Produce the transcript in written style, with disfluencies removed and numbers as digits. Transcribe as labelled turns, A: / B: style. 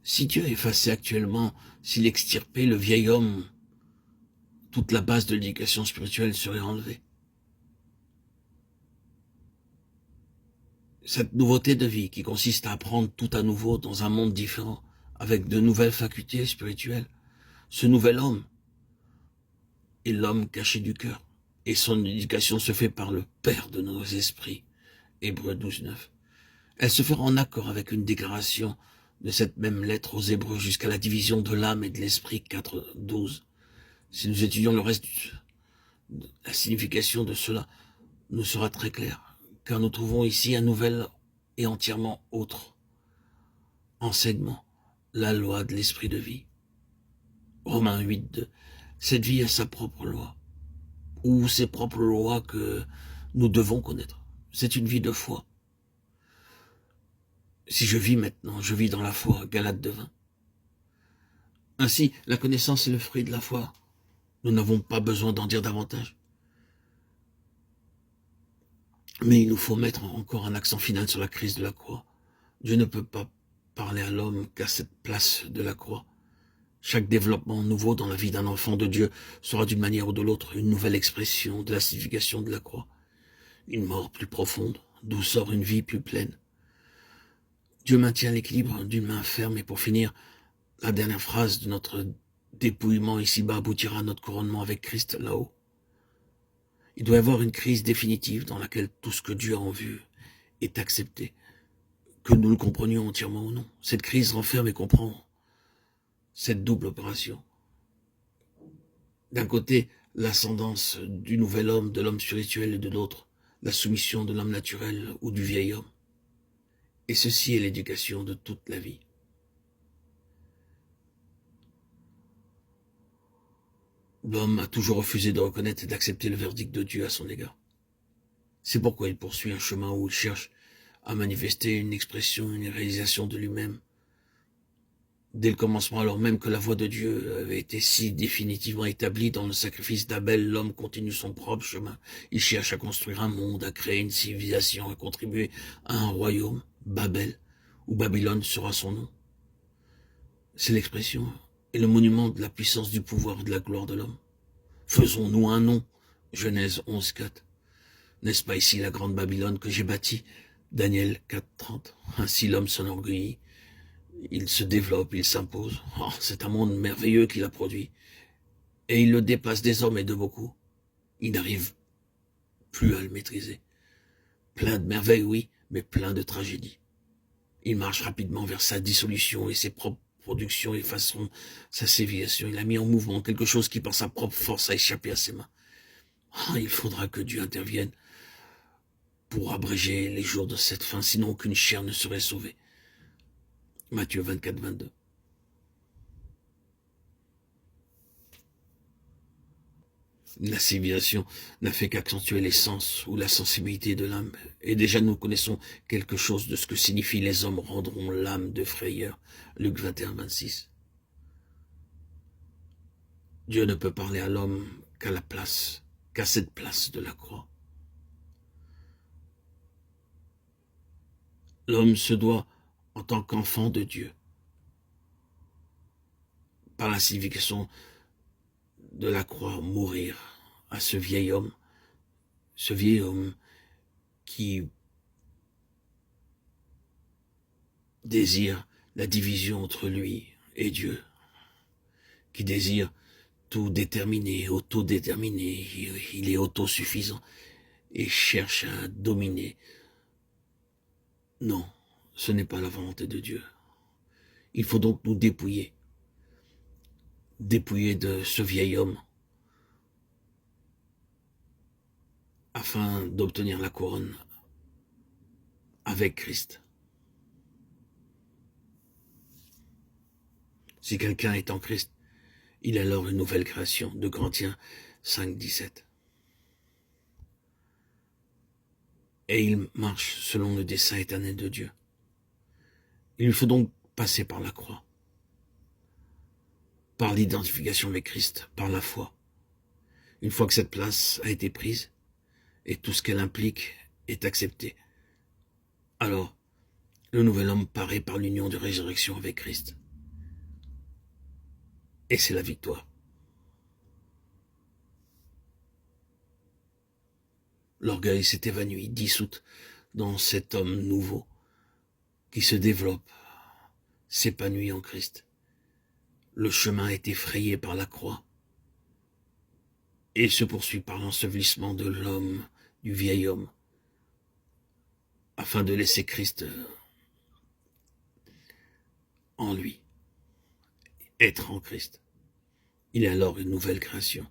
A: Si Dieu effaçait actuellement, s'il extirpait le vieil homme, toute la base de l'éducation spirituelle serait enlevée. Cette nouveauté de vie qui consiste à apprendre tout à nouveau dans un monde différent, avec de nouvelles facultés spirituelles, ce nouvel homme est l'homme caché du cœur, et son éducation se fait par le Père de nos esprits. Hébreux 12:9. Elle se fera en accord avec une déclaration de cette même lettre aux Hébreux jusqu'à la division de l'âme et de l'esprit 4:12. Si nous étudions le reste de la signification de cela, nous sera très clair, car nous trouvons ici un nouvel et entièrement autre enseignement, la loi de l'esprit de vie. Romains 8:2. Cette vie a sa propre loi, ou ses propres lois que nous devons connaître. C'est une vie de foi. Si je vis maintenant, je vis dans la foi, Galates 2:20. Ainsi, la connaissance est le fruit de la foi. Nous n'avons pas besoin d'en dire davantage. Mais il nous faut mettre encore un accent final sur la crise de la croix. Dieu ne peut pas parler à l'homme qu'à cette place de la croix. Chaque développement nouveau dans la vie d'un enfant de Dieu sera d'une manière ou de l'autre une nouvelle expression de la signification de la croix. Une mort plus profonde, d'où sort une vie plus pleine. Dieu maintient l'équilibre d'une main ferme et pour finir, la dernière phrase de notre dépouillement ici-bas aboutira à notre couronnement avec Christ là-haut. Il doit y avoir une crise définitive dans laquelle tout ce que Dieu a en vue est accepté, que nous le comprenions entièrement ou non. Cette crise renferme et comprend cette double opération. D'un côté, l'ascendance du nouvel homme, de l'homme spirituel, et de l'autre, la soumission de l'homme naturel ou du vieil homme. Et ceci est l'éducation de toute la vie. L'homme a toujours refusé de reconnaître et d'accepter le verdict de Dieu à son égard. C'est pourquoi il poursuit un chemin où il cherche à manifester une expression, une réalisation de lui-même. Dès le commencement, alors même que la voie de Dieu avait été si définitivement établie dans le sacrifice d'Abel, l'homme continue son propre chemin. Il cherche à construire un monde, à créer une civilisation, à contribuer à un royaume, Babel, où Babylone sera son nom. C'est l'expression et le monument de la puissance du pouvoir et de la gloire de l'homme. Faisons-nous un nom, Genèse 11:4. N'est-ce pas ici la grande Babylone que j'ai bâtie, Daniel 4:30. Ainsi l'homme s'enorgueillit, il se développe, il s'impose. Oh, c'est un monde merveilleux qu'il a produit. Et il le dépasse des hommes et de beaucoup. Il n'arrive plus à le maîtriser. Plein de merveilles, oui, mais plein de tragédies. Il marche rapidement vers sa dissolution et ses propres productions effaceront sa civilisation. Il a mis en mouvement quelque chose qui, par sa propre force, a échappé à ses mains. Oh, il faudra que Dieu intervienne pour abréger les jours de cette fin, sinon aucune chair ne serait sauvée. Matthieu 24:22. La civilisation n'a fait qu'accentuer les sens ou la sensibilité de l'âme. Et déjà nous connaissons quelque chose de ce que signifie les hommes rendront l'âme de frayeur. Luc 21:26. Dieu ne peut parler à l'homme qu'à cette place de la croix. L'homme se doit, en tant qu'enfant de Dieu, par la signification de la croix, mourir à ce vieil homme qui désire la division entre lui et Dieu, qui désire tout déterminer, autodéterminer, il est autosuffisant et cherche à dominer. Non, ce n'est pas la volonté de Dieu. Il faut donc nous dépouiller de ce vieil homme afin d'obtenir la couronne avec Christ. Si quelqu'un est en Christ, il est alors une nouvelle création, de Corinthiens 5:17. Et il marche selon le dessein éternel de Dieu. Il lui faut donc passer par la croix, par l'identification avec Christ, par la foi. Une fois que cette place a été prise, et tout ce qu'elle implique est accepté, alors le nouvel homme paraît par l'union de résurrection avec Christ. Et c'est la victoire. L'orgueil s'est évanoui, dissoute dans cet homme nouveau qui se développe, s'épanouit en Christ. Le chemin est effrayé par la croix et se poursuit par l'ensevelissement de l'homme, du vieil homme, afin de laisser Christ en lui, être en Christ. Il est alors une nouvelle création.